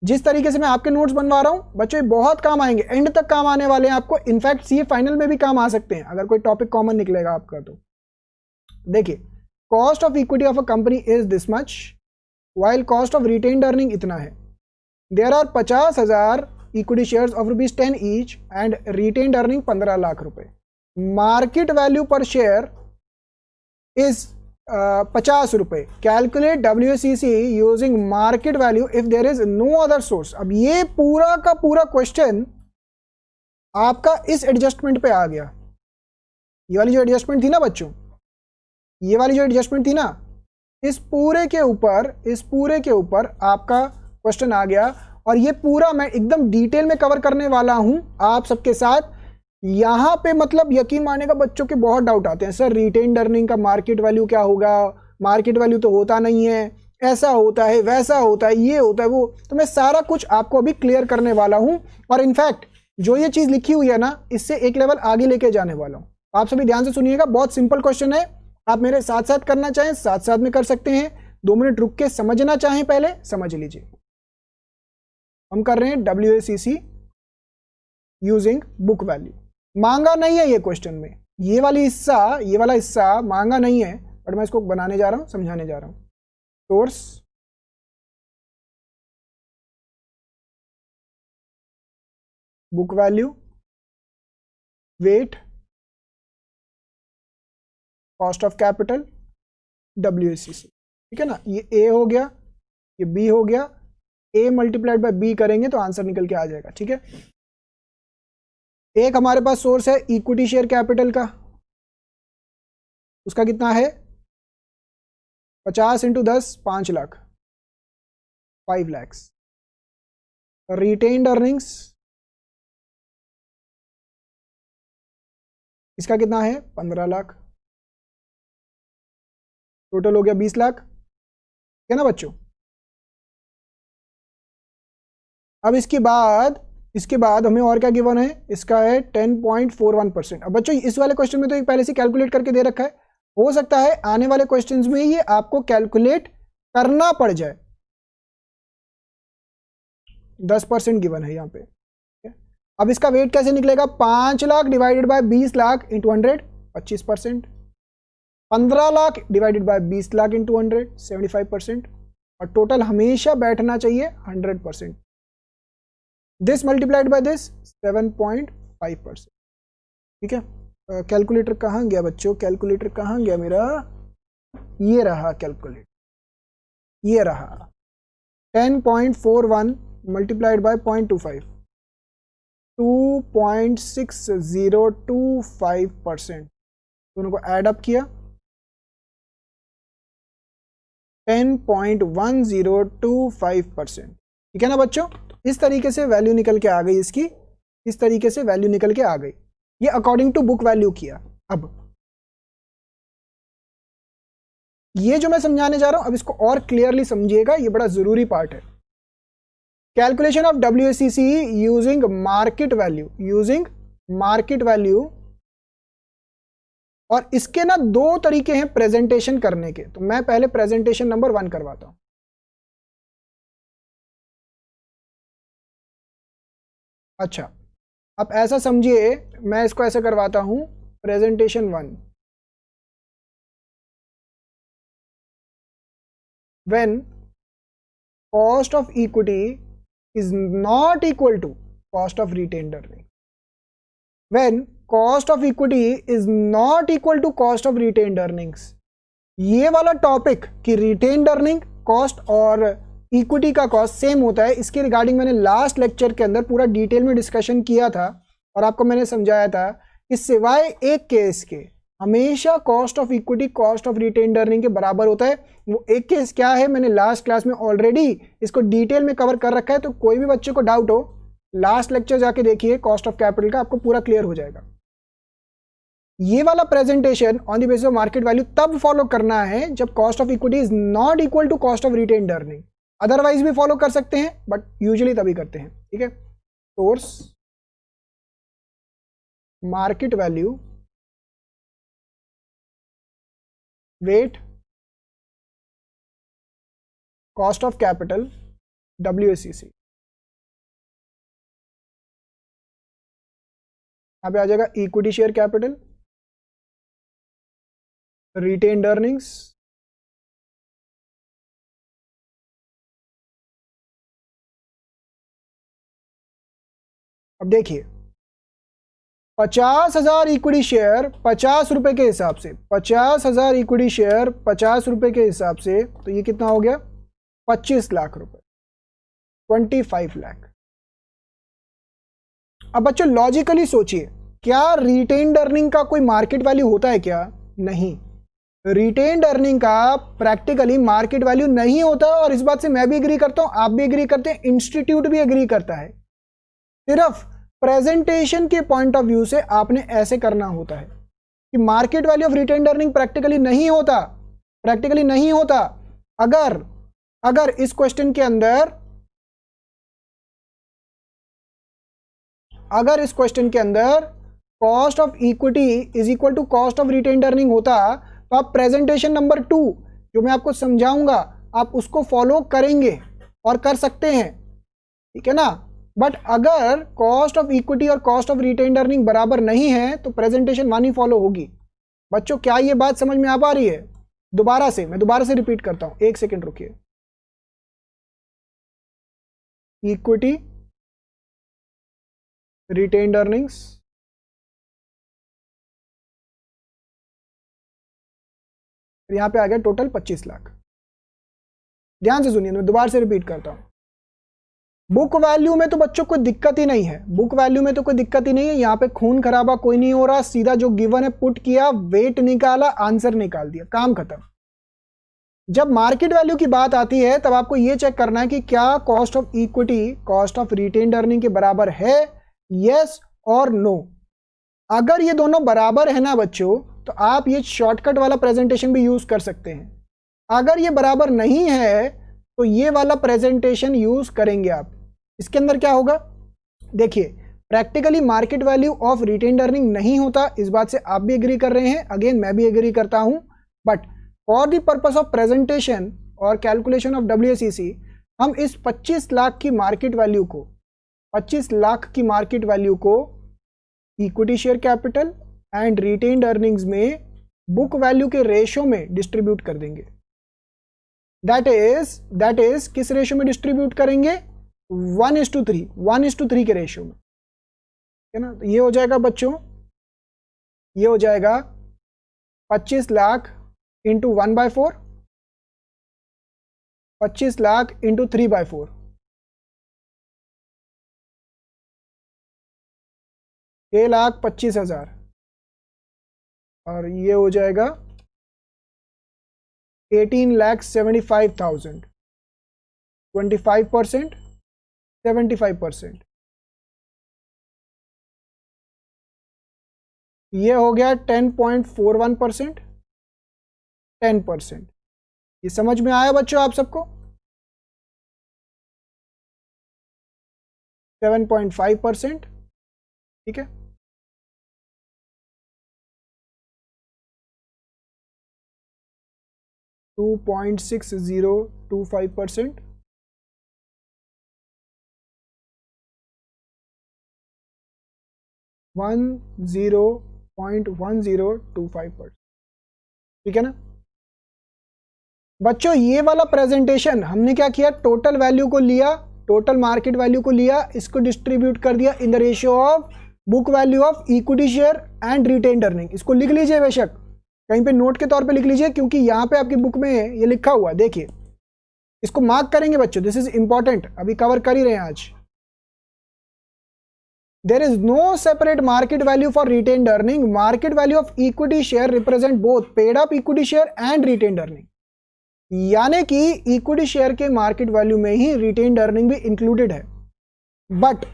जिस तरीके से मैं आपके नोट्स बनवा रहा हूँ बच्चों, बहुत काम आएंगे, एंड तक काम आने वाले हैं आपको। इनफैक्ट सीए फाइनल में भी काम आ सकते हैं अगर कोई टॉपिक कॉमन निकलेगा आपका। तो देखिए, cost of equity of a company is this much, while cost of retained earning इतना है। There are 50,000 equity shares of ₹10 each and retained earning 15 lakh रुपए। Market value per share is 50 रुपए। Calculate WACC using market value if there is no other source. अब ये पूरा का पूरा question आपका इस एडजस्टमेंट पे आ गया। ये वाली जो एडजस्टमेंट थी ना बच्चों, ये वाली जो एडजस्टमेंट थी ना, इस पूरे के ऊपर आपका क्वेश्चन आ गया। और ये पूरा मैं एकदम डिटेल में कवर करने वाला हूं आप सबके साथ। यहाँ पे मतलब यकीन मानेगा बच्चों के बहुत डाउट आते हैं, सर रिटेन्ड अर्निंग का मार्केट वैल्यू क्या होगा, मार्केट वैल्यू तो होता नहीं है, ऐसा होता है, वैसा होता है, ये होता है, वो। तो मैं सारा कुछ आपको अभी क्लियर करने वाला हूँ। और इनफैक्ट जो ये चीज़ लिखी हुई है ना, इससे एक लेवल आगे लेके जाने वाला हूँ। आप सभी ध्यान से सुनिएगा, बहुत सिंपल क्वेश्चन है। आप मेरे साथ साथ करना चाहें साथ साथ में कर सकते हैं, 2 मिनट रुक के समझना चाहें पहले समझ लीजिए। हम कर रहे हैं WACC यूजिंग बुक वैल्यू। मांगा नहीं है ये क्वेश्चन में, ये वाला हिस्सा मांगा नहीं है, बट मैं इसको बनाने जा रहा हूं, समझाने जा रहा हूं। Source, book value, weight, cost of capital, WACC। ठीक है ना, ये A हो गया, ये B हो गया। A मल्टीप्लाइड बाय B करेंगे तो आंसर निकल के आ जाएगा। ठीक है, एक हमारे पास सोर्स है इक्विटी शेयर कैपिटल का, उसका कितना है 50 × 10 5 लाख, 5 lakhs। रिटेन्ड अर्निंग्स इसका कितना है 15 लाख, टोटल हो गया 20 लाख। ठीक है ना बच्चों। अब इसके बाद हमें और क्या गिवन है, इसका है 10.41%। अब बच्चों इस वाले क्वेश्चन में तो एक पहले से कैलकुलेट करके दे रखा है, हो सकता है आने वाले क्वेश्चंस में ये आपको कैलकुलेट करना पड़ जाए। 10% गिवन है यहाँ पे। अब इसका वेट कैसे निकलेगा, 5 lakh divided by 20 lakh into 100 25%, 15 lakh divided by 20 lakh into 100 75%, और टोटल हमेशा बैठना चाहिए 100%। This multiplied by this 7.5%। ठीक है, कैलकुलेटर कहाँ गया बच्चों, कैलकुलेटर कहाँ गया मेरा, ये रहा कैलकुलेटर, ये रहा 10.41 मल्टीप्लाइड बाय 0.25 2.6025%। दोनों को ऐड अप किया 10.1025%। ठीक है ना बच्चों, इस तरीके से वैल्यू निकल के आ गई इसकी, इस तरीके से वैल्यू निकल के आ गई। ये अकॉर्डिंग टू बुक वैल्यू किया। अब ये जो मैं समझाने जा रहा हूं, अब इसको और क्लियरली समझिएगा, ये बड़ा जरूरी पार्ट है। Calculation of WACC using market value, और इसके ना 2 तरीके हैं प्रेजेंटेशन करने के। तो मैं पहले प्रेजेंटेशन नंबर 1 करवाता हूं। अच्छा, अब ऐसा समझिए, मैं इसको ऐसे करवाता हूं, presentation 1। When cost of equity is not equal to cost of retained earning, when cost of equity is not equal to cost of retained earnings. ये वाला टॉपिक कि रिटेन्ड अर्निंग कॉस्ट और इक्विटी का कॉस्ट सेम होता है, इसके regarding मैंने last lecture के अंदर पूरा डिटेल में डिस्कशन किया था, और आपको मैंने समझाया था कि सिवाय एक केस के हमेशा cost of equity cost of retained earning के बराबर होता है। वो एक केस क्या है, मैंने लास्ट क्लास में ऑलरेडी इसको डिटेल में कवर कर रखा है। तो कोई भी बच्चे को डाउट हो, लास्ट लेक्चर जाके देखिए कॉस्ट ऑफ कैपिटल का, आपको पूरा क्लियर हो जाएगा। ये वाला presentation on the basis of market value तब फॉलो करना है जब cost of equity is not equal to cost of retained earning. Otherwise भी फॉलो कर सकते हैं, बट यूजुअली तभी करते हैं। ठीक है, source, market value weight cost of capital WACC। यहां पे आ जाएगा equity share capital, retained earnings, अब देखिए 50,000 इक्विटी शेयर 50 रुपए के हिसाब से, 50,000 इक्विटी शेयर 50 रुपए के हिसाब से, तो ये कितना हो गया 25 लाख रुपए, 25 लाख। अब बच्चों लॉजिकली सोचिए, क्या रिटेन्ड अर्निंग का कोई मार्केट वैल्यू होता है क्या? नहीं, रिटेन्ड अर्निंग का प्रैक्टिकली मार्केट वैल्यू नहीं होता, और इस बात से मैं भी एग्री करता हूं, आप भी एग्री करते हैं, इंस्टीट्यूट भी एग्री करता है। सिर्फ प्रेजेंटेशन के पॉइंट ऑफ व्यू से आपने ऐसे करना होता है कि market value of retained earning practically नहीं होता, प्रैक्टिकली नहीं होता। अगर इस क्वेश्चन के अंदर, अगर इस क्वेश्चन के अंदर cost of equity is equal to cost of retained earning होता, तो आप प्रेजेंटेशन नंबर 2 जो मैं आपको समझाऊंगा आप उसको फॉलो करेंगे और कर सकते हैं, ठीक है ना। बट अगर कॉस्ट ऑफ इक्विटी और कॉस्ट ऑफ रिटेन्ड अर्निंग बराबर नहीं है तो प्रेजेंटेशन 1 ही फॉलो होगी। बच्चों क्या ये बात समझ में आ पा रही है? मैं दोबारा से रिपीट करता हूं, एक सेकेंड रुकिए। इक्विटी, रिटेन्ड अर्निंग्स, यहां पे आ गया टोटल 25 लाख। ध्यान से सुनिए, मैं दोबारा से रिपीट करता हूं। बुक वैल्यू में तो बच्चों कोई दिक्कत ही नहीं है, बुक वैल्यू में तो कोई दिक्कत ही नहीं है, यहां पे खून खराबा कोई नहीं हो रहा, सीधा जो गिवन है पुट किया, वेट निकाला, आंसर निकाल दिया, काम खत्म। जब मार्केट वैल्यू की बात आती है तब आपको यह चेक करना है कि क्या cost of equity cost of retained earning के बराबर है, यस और नो। अगर ये दोनों बराबर है ना बच्चों, तो आप ये शॉर्टकट वाला प्रेजेंटेशन भी यूज कर सकते हैं। अगर ये बराबर नहीं है तो ये वाला प्रेजेंटेशन यूज करेंगे आप। इसके अंदर क्या होगा, देखिए practically market value of retained earning नहीं होता, इस बात से आप भी एग्री कर रहे हैं, अगेन मैं भी एग्री करता हूं। But for the purpose of presentation और कैलकुलेशन ऑफ WACC हम इस 25 लाख की मार्केट वैल्यू को, 25 लाख की मार्केट वैल्यू को equity share capital and retained earnings में बुक वैल्यू के रेशियो में डिस्ट्रीब्यूट कर देंगे। दैट इज किस रेशियो में डिस्ट्रीब्यूट करेंगे? 1:3 के रेशियो में, है ना। तो ये हो जाएगा बच्चों, ये हो जाएगा 25 लाख इंटू 1/4, 25 लाख इंटू 3/4, $6,25,000, और ये हो जाएगा 18,75,000, 25%, 75%, ये हो गया 10.41%, 10%। ये समझ में आया बच्चों आप सबको? 7.5%, ठीक है। $2.6025%, 10.1025%, ठीक है ना बच्चों। ये वाला प्रेजेंटेशन हमने क्या किया, टोटल वैल्यू को लिया, टोटल मार्केट वैल्यू को लिया, इसको डिस्ट्रीब्यूट कर दिया in the ratio of book value of equity share and retained earning. इसको लिख लीजिए, बेशक कहीं पे नोट के तौर पे लिख लीजिए, क्योंकि यहां पे आपकी बुक में ये लिखा हुआ है, देखिए इसको मार्क करेंगे बच्चों, दिस इज इंपॉर्टेंट, अभी कवर कर ही रहे हैं आज। There is no separate market value for retained earning, market value of equity share represent both paid up equity share and retained earning, यानी कि इक्विटी शेयर के मार्केट वैल्यू में ही रिटेन्ड अर्निंग भी इंक्लूडेड है। But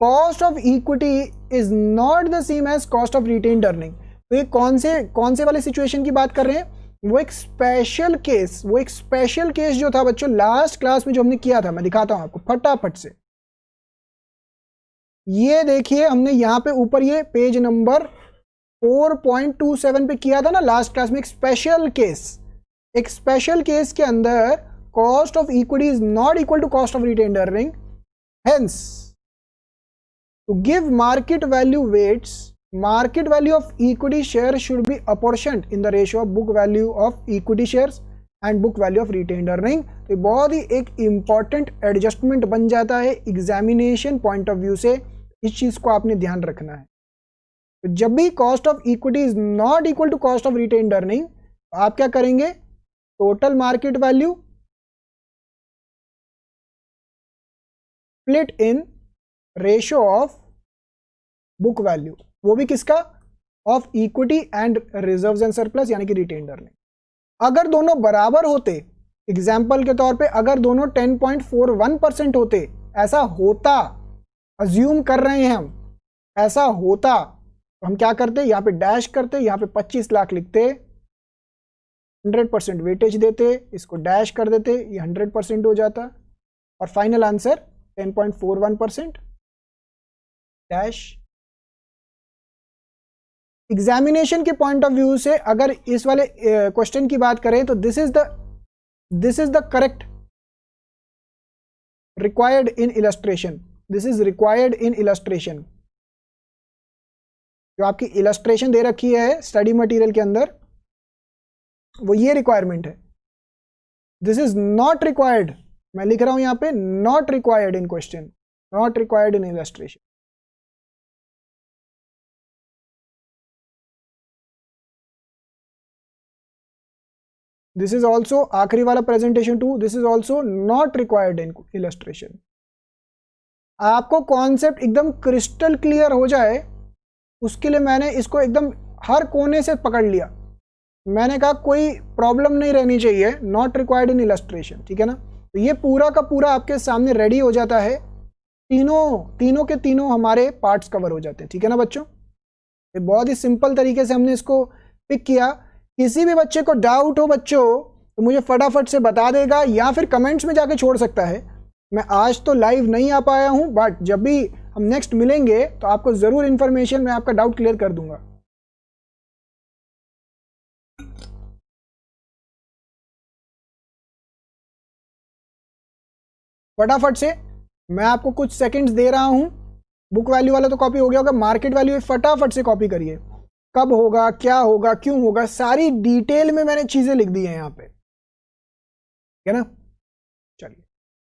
cost of equity is not the same as cost of retained earning. तो ये कौन से वाले सिचुएशन की बात कर रहे हैं? वो एक स्पेशल केस जो था बच्चों लास्ट क्लास में जो हमने किया था, मैं दिखाता हूं आपको फटाफट से। ये देखिए हमने यहाँ पे ऊपर ये पेज नंबर 4.27 पे किया था ना लास्ट क्लास में, एक स्पेशल केस के अंदर cost of equity is not equal to cost of retained earning, hence to give market value weights, market value of equity share should be apportioned in the ratio of book value of equity shares and book value of retained earning। तो बहुत ही एक important adjustment बन जाता है examination point of view से, इस चीज को आपने ध्यान रखना है। तो जब भी cost of equity is not equal to cost of retained earning, आप क्या करेंगे, total market value split in ratio of book value, वो भी किसका, of equity and reserves and surplus यानी कि रिटेन्ड अर्निंग। अगर दोनों बराबर होते, एग्जाम्पल के तौर पे अगर दोनों 10.41% होते, ऐसा होता, अज्यूम कर रहे हैं हम, ऐसा होता तो हम क्या करते, यहाँ पे डैश करते, यहाँ पे 25 लाख लिखते, 100% वेटेज देते, इसको डैश कर देते, ये 100% हो जाता और फाइनल आंसर 10.41% डैश। एग्जामिनेशन के पॉइंट ऑफ व्यू से अगर इस वाले क्वेश्चन की बात करें तो this is the correct required in illustration, this is required in illustration. जो आपकी इलस्ट्रेशन दे रखी है स्टडी मटेरियल के अंदर, वो ये रिक्वायरमेंट है। दिस इज नॉट रिक्वायर्ड, मैं लिख रहा हूं यहां पे not required in question, not required in illustration. This is also आखिरी वाला presentation 2, this is also not required in illustration. आपको कॉन्सेप्ट एकदम क्रिस्टल क्लियर हो जाए, उसके लिए मैंने इसको एकदम हर कोने से पकड़ लिया। मैंने कहा कोई प्रॉब्लम नहीं रहनी चाहिए, नॉट रिक्वायर्ड इन इलस्ट्रेशन, ठीक है ना। तो ये पूरा का पूरा आपके सामने रेडी हो जाता है, तीनों के तीनों हमारे पार्ट्स कवर हो जाते हैं, ठीक है ना बच्चों। ये बहुत ही सिंपल तरीके से हमने इसको पिक किया। किसी भी बच्चे को डाउट हो बच्चों तो मुझे फटाफट से बता देगा या फिर कमेंट्स में जाके छोड़ सकता है। मैं आज तो लाइव नहीं आ पाया हूं, बट जब भी हम नेक्स्ट मिलेंगे तो आपको जरूर इंफॉर्मेशन, मैं आपका डाउट क्लियर कर दूंगा। फटाफट से मैं आपको कुछ सेकंड्स दे रहा हूं। बुक वैल्यू वाला तो कॉपी हो गया होगा, मार्केट वैल्यू फटाफट से कॉपी करिए। कब होगा, क्या होगा, क्यों होगा, सारी डिटेल में मैंने चीजें लिख दी हैं यहाँ पे, ठीक है ना। चलिए,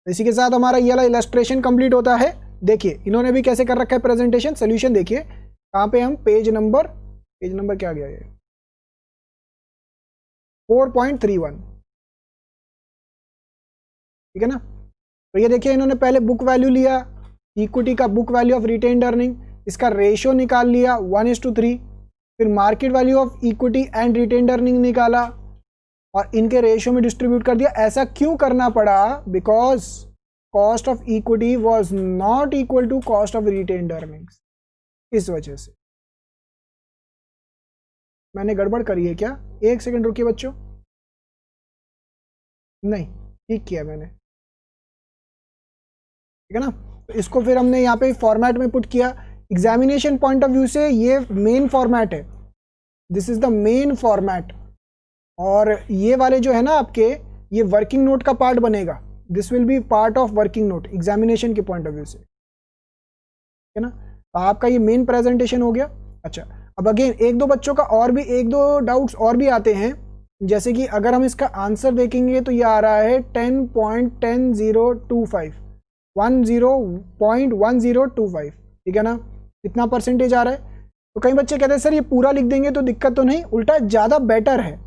इसी के साथ हमारा ये वाला इलस्ट्रेशन कंप्लीट होता है। देखिए इन्होंने भी कैसे कर रखा है प्रेजेंटेशन। सोल्यूशन देखिए कहाँ पे हम, पेज नंबर क्या गया ये 4.31, ठीक है ना। तो ये देखिए इन्होंने पहले बुक वैल्यू लिया, इक्विटी का book value of retained earning, इसका रेशियो निकाल लिया 1:3, फिर market value of equity and retained earning निकाला और इनके रेशियो में डिस्ट्रीब्यूट कर दिया। ऐसा क्यों करना पड़ा, because cost of equity was not equal to cost of retained earnings, इस वजह से। मैंने गड़बड़ करी है क्या, एक सेकंड रुकिए बच्चों, नहीं ठीक किया मैंने, ठीक है ना। तो इसको फिर हमने यहाँ पे फॉर्मेट में पुट किया। एग्जामिनेशन पॉइंट ऑफ व्यू से ये मेन फॉर्मेट है, this is the main format. और ये वाले जो है ना आपके, ये वर्किंग नोट का पार्ट बनेगा, this will be part of working note examination के पॉइंट ऑफ व्यू से, ठीक है ना। तो आपका ये मेन प्रेजेंटेशन हो गया। अच्छा, अब अगेन एक दो बच्चों का और भी एक दो डाउट्स और भी आते हैं, जैसे कि अगर हम इसका आंसर देखेंगे तो ये आ रहा है 10.1025, 10.1025, ठीक है ना। कितना परसेंटेज आ रहा है। तो कई बच्चे कहते हैं सर ये पूरा लिख देंगे तो दिक्कत तो नहीं, उल्टा ज़्यादा बेटर है।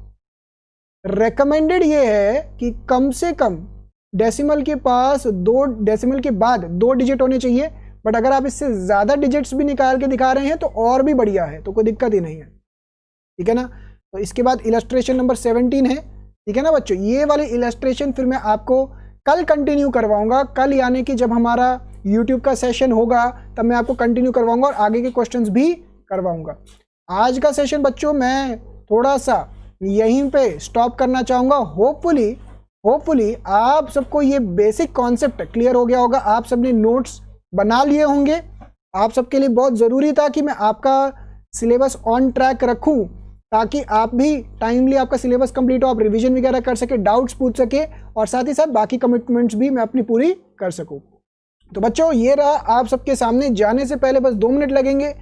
रेकमेंडेड ये है कि कम से कम डेसिमल के पास 2 डेसिमल के बाद 2 डिजिट होने चाहिए, बट अगर आप इससे ज़्यादा डिजिट्स भी निकाल के दिखा रहे हैं तो और भी बढ़िया है, तो कोई दिक्कत ही नहीं है, ठीक है ना। तो इसके बाद इलस्ट्रेशन नंबर 17 है, ठीक है ना बच्चों। ये वाली इलस्ट्रेशन फिर मैं आपको कल कंटिन्यू करवाऊंगा, कल यानी कि जब हमारा YouTube का सेशन होगा तब मैं आपको कंटिन्यू करवाऊंगा और आगे के क्वेश्चंस भी करवाऊंगा। आज का सेशन बच्चों मैं थोड़ा सा यहीं पे स्टॉप करना चाहूँगा। होपफुली आप सबको ये बेसिक कॉन्सेप्ट क्लियर हो गया होगा, आप सबने नोट्स बना लिए होंगे। आप सबके लिए बहुत ज़रूरी था कि मैं आपका सिलेबस ऑन ट्रैक रखूं, ताकि आप भी टाइमली आपका सिलेबस कंप्लीट हो, आप रिवीजन वगैरह कर सके, डाउट्स पूछ सके, और साथ ही साथ बाकी कमिटमेंट्स भी मैं अपनी पूरी कर सकूं। तो बच्चों ये रहा आप सबके सामने। जाने से पहले बस 2 मिनट लगेंगे,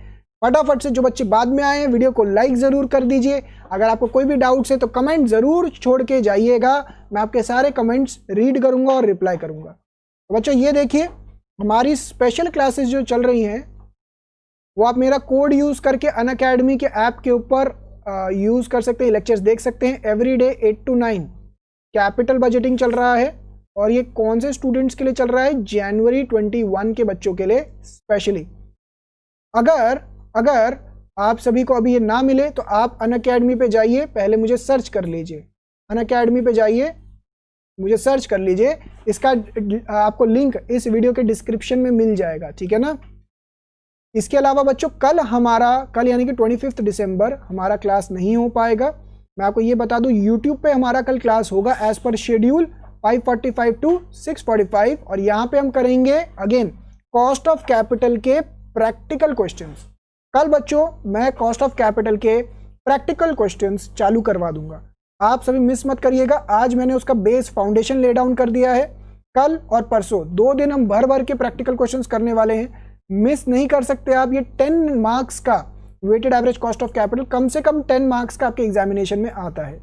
फटाफट से जो बच्चे बाद में आए हैं वीडियो को लाइक ज़रूर कर दीजिए। अगर आपको कोई भी डाउट्स है तो कमेंट ज़रूर छोड़ के जाइएगा, मैं आपके सारे कमेंट्स रीड करूंगा और रिप्लाई करूंगा। तो बच्चों ये देखिए हमारी स्पेशल क्लासेस जो चल रही हैं वो आप मेरा कोड यूज़ करके अनअकैडमी के ऐप के ऊपर यूज़ कर सकते हैं, लेक्चर्स देख सकते हैं। एवरीडे 8 to 9 कैपिटल बजटिंग चल रहा है, और ये कौन से स्टूडेंट्स के लिए चल रहा है? जनवरी 21 के बच्चों के लिए स्पेशली। अगर आप सभी को अभी ये ना मिले तो आप अनअकैडमी पे जाइए, पहले मुझे सर्च कर लीजिए, अनअकैडमी पे जाइए, मुझे सर्च कर लीजिए, इसका आपको लिंक इस वीडियो के डिस्क्रिप्शन में मिल जाएगा, ठीक है ना। इसके अलावा बच्चों कल यानी कि 25 दिसंबर हमारा क्लास नहीं हो पाएगा। मैं आपको ये बता दूं यूट्यूब पे हमारा कल क्लास होगा एज पर शेड्यूल 5:45 to 6:45, और यहाँ पे हम करेंगे अगेन कॉस्ट ऑफ कैपिटल के प्रैक्टिकल क्वेश्चंस। कल बच्चों मैं कॉस्ट ऑफ कैपिटल के प्रैक्टिकल क्वेश्चंस चालू करवा दूंगा, आप सभी मिस मत करिएगा। आज मैंने उसका बेस फाउंडेशन ले डाउन कर दिया है। कल और परसों 2 दिन हम भर के प्रैक्टिकल क्वेश्चंस करने वाले हैं, मिस नहीं कर सकते आप। ये 10 मार्क्स का weighted average cost of capital कम से कम 10 मार्क्स का आपके एग्जामिनेशन में आता है।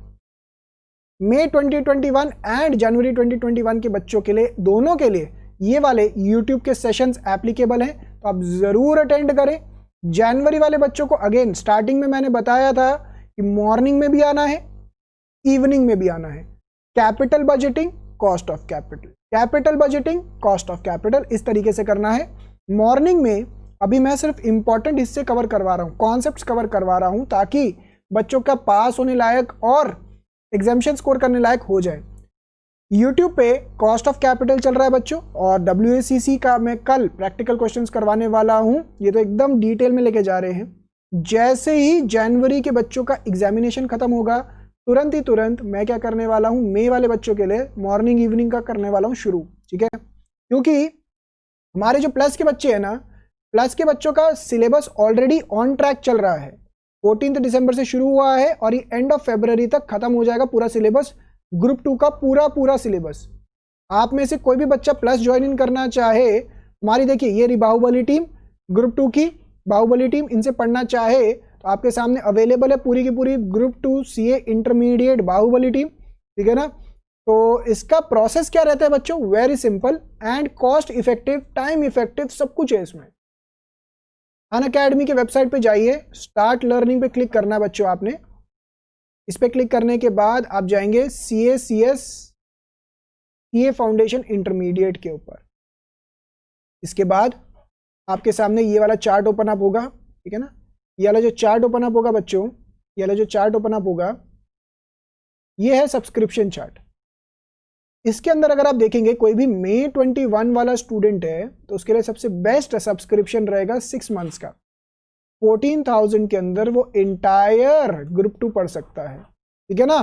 मई 2021 एंड जनवरी 2021 के बच्चों के लिए, दोनों के लिए ये वाले यूट्यूब के सेशंस एप्लीकेबल हैं, तो आप ज़रूर अटेंड करें। जनवरी वाले बच्चों को अगेन स्टार्टिंग में मैंने बताया था कि मॉर्निंग में भी आना है, इवनिंग में भी आना है। Capital budgeting, cost of capital, capital budgeting, cost of capital, इस तरीके से करना है। मॉर्निंग में अभी मैं सिर्फ इंपॉर्टेंट हिस्से कवर करवा रहा हूँ, कॉन्सेप्ट्स कवर करवा रहा हूँ, ताकि बच्चों का पास होने लायक और एग्जामिनेशन स्कोर करने लायक हो जाए। यूट्यूब पे कॉस्ट ऑफ कैपिटल चल रहा है बच्चों, और WACC का मैं कल प्रैक्टिकल क्वेश्चंस करवाने वाला हूँ। ये तो एकदम डिटेल में लेके जा रहे हैं। जैसे ही जनवरी के बच्चों का एग्जामिनेशन खत्म होगा तुरंत मैं क्या करने वाला हूँ, मई वाले बच्चों के लिए मॉर्निंग इवनिंग का करने वाला हूँ शुरू, ठीक है। क्योंकि हमारे जो प्लस के बच्चे हैं ना, प्लस के बच्चों का सिलेबस ऑलरेडी ऑन ट्रैक चल रहा है। 14 दिसंबर से शुरू हुआ है और ये एंड ऑफ फरवरी तक खत्म हो जाएगा पूरा सिलेबस, ग्रुप 2 का पूरा सिलेबस। आप में से कोई भी बच्चा प्लस ज्वाइन इन करना चाहे, हमारी देखिए ये रही बाहुबली टीम, ग्रुप 2 की बाहुबली टीम, इनसे पढ़ना चाहे तो आपके सामने अवेलेबल है पूरी की पूरी group 2 CA intermediate Baahubali team, ठीक है ना। तो इसका प्रोसेस क्या रहता है बच्चों? Very simple and cost effective, time effective, सब कुछ है इसमें। अनअकैडमी के वेबसाइट पे जाइए, स्टार्ट लर्निंग पे क्लिक करना है बच्चों आपने। इस पे क्लिक करने के बाद आप जाएंगे CA फाउंडेशन इंटरमीडिएट के ऊपर। इसके बाद आपके सामने ये वाला चार्ट ओपन अप होगा, ठीक है ना। ये वाला जो चार्ट ओपन अप होगा बच्चों, ये वाला जो चार्ट ओपन अप होगा, ये है सब्सक्रिप्शन चार्ट। इसके अंदर अगर आप देखेंगे कोई भी मई 21 वाला स्टूडेंट है तो उसके लिए सबसे बेस्ट सब्सक्रिप्शन रहेगा 6 मंथ्स का। 14,000 के अंदर वो इंटायर ग्रुप 2 पढ़ सकता है, ठीक है ना।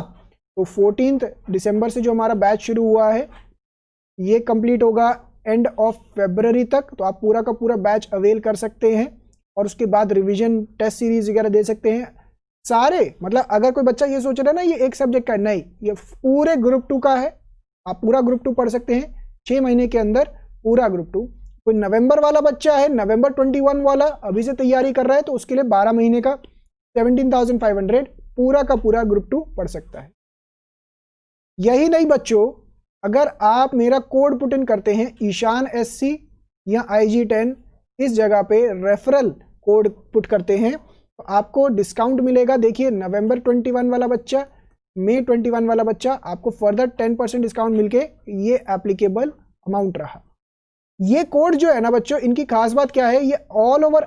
तो 14 दिसंबर से जो हमारा बैच शुरू हुआ है ये कंप्लीट होगा एंड ऑफ फरवरी तक, तो आप पूरा का पूरा बैच अवेल कर सकते हैं और उसके बाद रिवीजन टेस्ट सीरीज वगैरह दे सकते हैं सारे। मतलब अगर कोई बच्चा ये सोच रहा है ना ये एक सब्जेक्ट का, नहीं, ये पूरे ग्रुप 2 का है, आप पूरा ग्रुप 2 पढ़ सकते हैं 6 महीने के अंदर, पूरा ग्रुप 2। कोई नवंबर वाला बच्चा है, नवंबर 21 वाला अभी से तैयारी कर रहा है, तो उसके लिए 12 महीने का 17,500 पूरा का पूरा ग्रुप 2 पढ़ सकता है। यही नहीं बच्चों, अगर आप मेरा कोड पुट इन करते हैं ईशान SC या IG10, इस जगह पे रेफरल कोड पुट करते हैं तो आपको डिस्काउंट मिलेगा। देखिए नवंबर 21 वाला बच्चा, मई 21 वाला बच्चा, आपको फर्दर 10% डिस्काउंट मिलके ये एप्लीकेबल अमाउंट रहा। ये कोड जो है ना बच्चों, इनकी खास बात क्या है, ये ऑल ओवर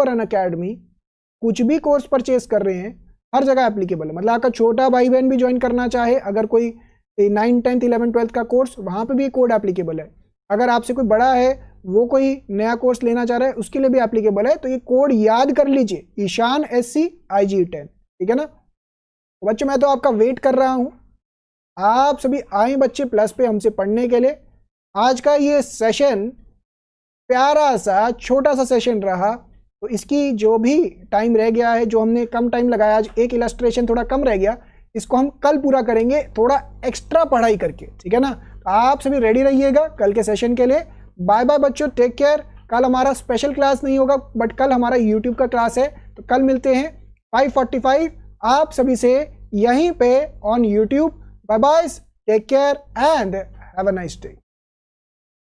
अनअकैडमी कुछ भी कोर्स परचेज कर रहे हैं हर जगह एप्लीकेबल है। मतलब आपका छोटा भाई बहन भी ज्वाइन करना चाहे, अगर कोई 9, 10, 11, 12 का कोर्स, वहाँ पे भी कोड एप्लीकेबल है। अगर आपसे कोई बड़ा है वो कोई नया कोर्स लेना चाह रहा है उसके लिए भी एप्लीकेबल है। तो ये कोड याद कर लीजिए, ईशान SC IG10, ठीक है ना। तो बच्चों मैं तो आपका वेट कर रहा हूँ, आप सभी आए बच्चे प्लस पे हमसे पढ़ने के लिए। आज का ये सेशन प्यारा सा छोटा सा सेशन रहा। तो इसकी जो भी टाइम रह गया है, जो हमने कम टाइम लगाया, आज एक इलस्ट्रेशन थोड़ा कम रह गया, इसको हम कल पूरा करेंगे थोड़ा एक्स्ट्रा पढ़ाई करके, ठीक है ना। तो आप सभी रेडी रहिएगा कल के सेशन के लिए। बाय बाय बच्चों, टेक केयर। कल हमारा स्पेशल क्लास नहीं होगा, बट कल हमारा यूट्यूब का क्लास है, तो कल मिलते हैं 5:45 आप सभी से यहीं पे on YouTube. Bye bye, take care and have a nice day.